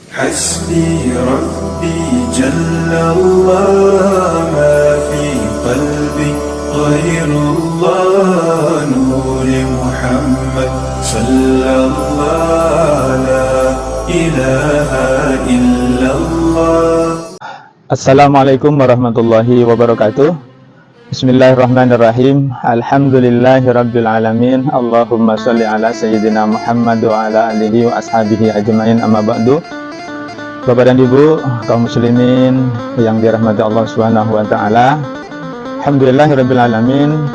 حسبي ربي جل الله ما في قلبي غير الله نور محمد صلى الله لا إله إلا الله. Assalamualaikum warahmatullahi wabarakatuh. Bismillahirrahmanirrahim. Alhamdulillahirabbil alamin. Allahumma shalli ala sayyidina Muhammad wa ala alihi wa ashabihi ajmain, amma ba'du. Bapak dan Ibu kaum muslimin yang dirahmati Allah Subhanahu wa taala. Alhamdulillahirabbil alamin,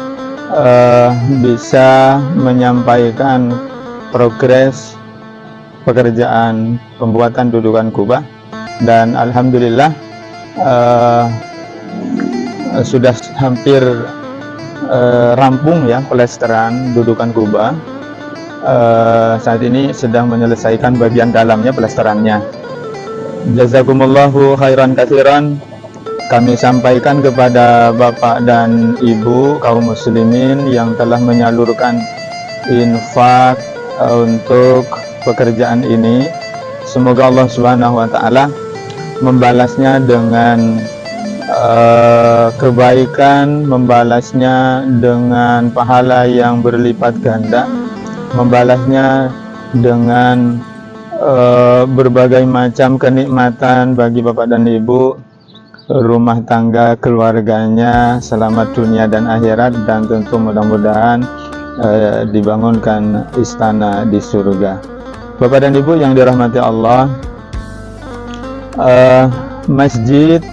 bisa menyampaikan progres pekerjaan pembuatan dudukan kubah, dan alhamdulillah sudah hampir rampung ya plesteran dudukan kubah. Saat ini sedang menyelesaikan bagian dalamnya, plesterannya. Jazakumullahu khairan katsiran. Kami sampaikan kepada Bapak dan Ibu kaum muslimin yang telah menyalurkan infak untuk pekerjaan ini. Semoga Allah Subhanahu wa taala membalasnya dengan kebaikan, membalasnya dengan pahala yang berlipat ganda, membalasnya dengan berbagai macam kenikmatan bagi Bapak dan Ibu, rumah tangga keluarganya, selamat dunia dan akhirat, dan tentu mudah-mudahan dibangunkan istana di surga. Bapak dan Ibu yang dirahmati Allah, masjid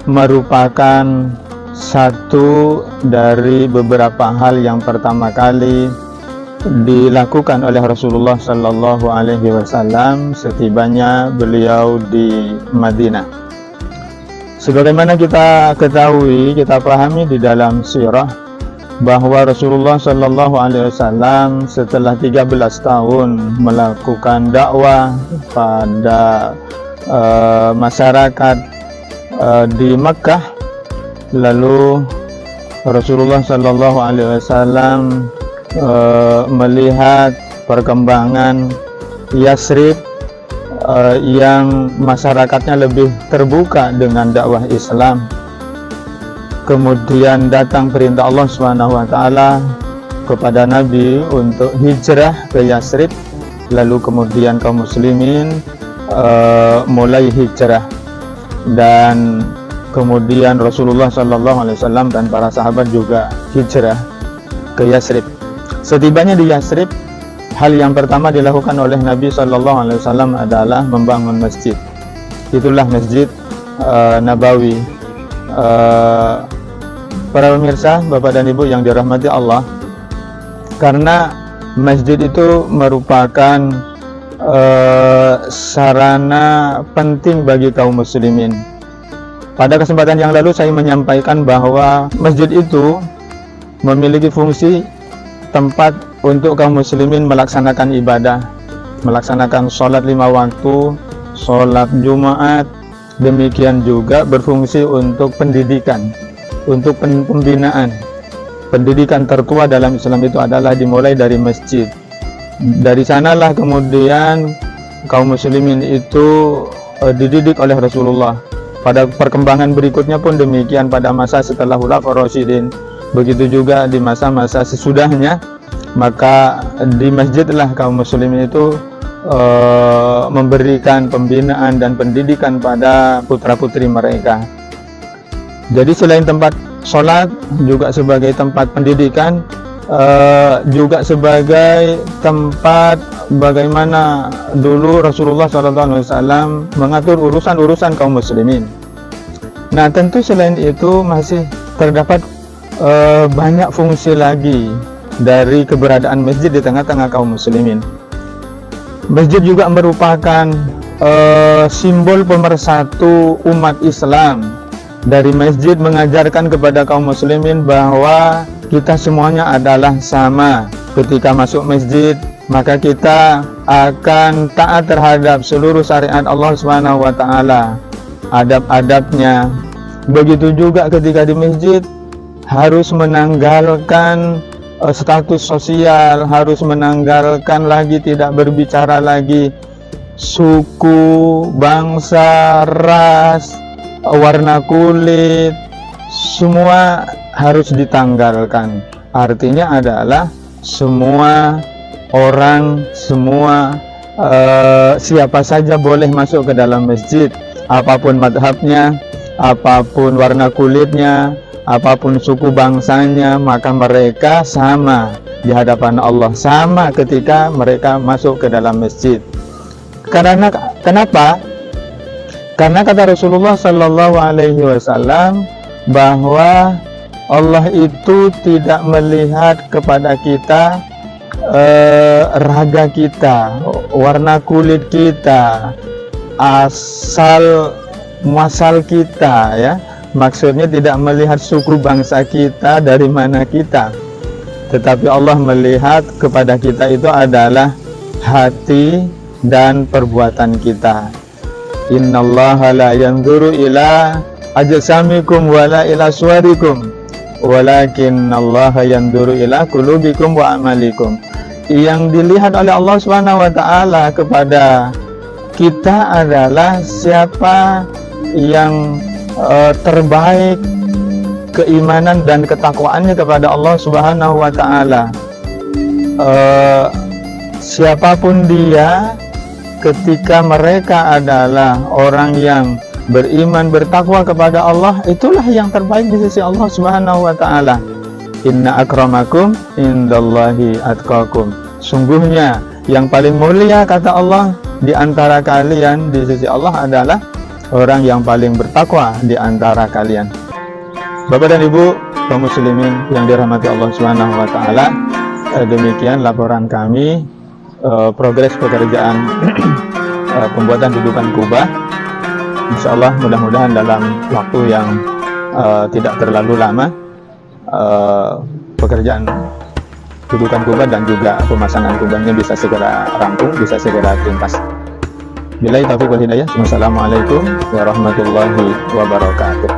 merupakan satu dari beberapa hal yang pertama kali dilakukan oleh Rasulullah Sallallahu Alaihi Wasallam setibanya beliau di Madinah. Sebagaimana kita ketahui, kita pahami di dalam sirah bahwa Rasulullah Sallallahu Alaihi Wasallam setelah 13 tahun melakukan dakwah pada masyarakat di Makkah, lalu Rasulullah Sallallahu Alaihi Wasallam melihat perkembangan Yasrib yang masyarakatnya lebih terbuka dengan dakwah Islam. Kemudian datang perintah Allah Subhanahu wa taala kepada Nabi untuk hijrah ke Yasrib, lalu kemudian kaum muslimin mulai hijrah, dan kemudian Rasulullah Sallallahu Alaihi Wasallam dan para sahabat juga hijrah ke Yasrib. Setibanya di Yasrib, hal yang pertama dilakukan oleh Nabi Sallallahu Alaihi Wasallam adalah membangun masjid. Itulah Masjid Nabawi. Para pemirsa, Bapak dan Ibu yang dirahmati Allah, karena masjid itu merupakan sarana penting bagi kaum muslimin. Pada kesempatan yang lalu saya menyampaikan bahwa masjid itu memiliki fungsi tempat untuk kaum muslimin melaksanakan ibadah, melaksanakan sholat 5 waktu, sholat Jumat. Demikian juga berfungsi untuk pendidikan, untuk pembinaan. Pendidikan tertua dalam Islam itu adalah dimulai dari masjid. Dari sanalah kemudian kaum muslimin itu dididik oleh Rasulullah. Pada perkembangan berikutnya pun demikian, pada masa setelah Khulafaur Rasyidin, begitu juga di masa-masa sesudahnya, maka di masjidlah kaum muslimin itu memberikan pembinaan dan pendidikan pada putra-putri mereka. Jadi selain tempat sholat, juga sebagai tempat pendidikan, juga sebagai tempat bagaimana dulu Rasulullah SAW mengatur urusan-urusan kaum muslimin. Nah, tentu selain itu masih terdapat banyak fungsi lagi dari keberadaan masjid di tengah-tengah kaum muslimin. Masjid juga merupakan simbol pemersatu umat Islam. Dari masjid mengajarkan kepada kaum muslimin bahwa kita semuanya adalah sama. Ketika masuk masjid, maka kita akan taat terhadap seluruh syariat Allah Subhanahu wa taala, adab-adabnya. Begitu juga ketika di masjid harus menanggalkan status sosial, harus menanggalkan lagi, tidak berbicara lagi suku, bangsa, ras, warna kulit, semua harus ditanggalkan. Artinya adalah semua orang, semua siapa saja boleh masuk ke dalam masjid, apapun madhabnya, apapun warna kulitnya, apapun suku bangsanya, maka mereka sama di hadapan Allah, sama ketika mereka masuk ke dalam masjid. Karena kenapa? Karena kata Rasulullah Sallallahu Alaihi Wasallam bahwa Allah itu tidak melihat kepada kita raga kita, warna kulit kita, asal muasal kita, ya. Maksudnya tidak melihat suku bangsa kita, dari mana kita, tetapi Allah melihat kepada kita itu adalah hati dan perbuatan kita. Innallaha la yanzuru ila ajsamikum wala ila suwarikum walakinnallaha yanzuru ila qulubikum wa amalikum. Yang dilihat oleh Allah Subhanahu wa taala kepada kita adalah siapa yang terbaik keimanan dan ketakwaannya kepada Allah Subhanahu wa taala. Siapapun dia, ketika mereka adalah orang yang beriman, bertakwa kepada Allah, itulah yang terbaik di sisi Allah Subhanahu wa taala. Inna akramakum indallahi atqakum. Sungguhnya yang paling mulia, kata Allah, di antara kalian di sisi Allah adalah orang yang paling bertakwa di antara kalian. Bapak dan Ibu kaum muslimin yang dirahmati Allah Subhanahu wa taala, demikian laporan kami progres pekerjaan pembuatan dudukan kubah. Insyaallah mudah-mudahan dalam waktu yang tidak terlalu lama pekerjaan dudukan kubah dan juga pemasangan kubahnya bisa segera rampung, bisa segera tuntas. Billahi taufiq wal hidayah. Wassalamualaikum warahmatullahi wabarakatuh.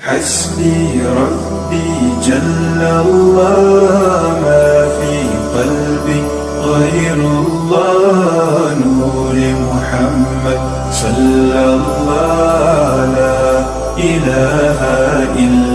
Hasbi Rabbi Jallallah, ma fi qalbi ghairullah, Nuri Muhammad sallallahu la ilaha illa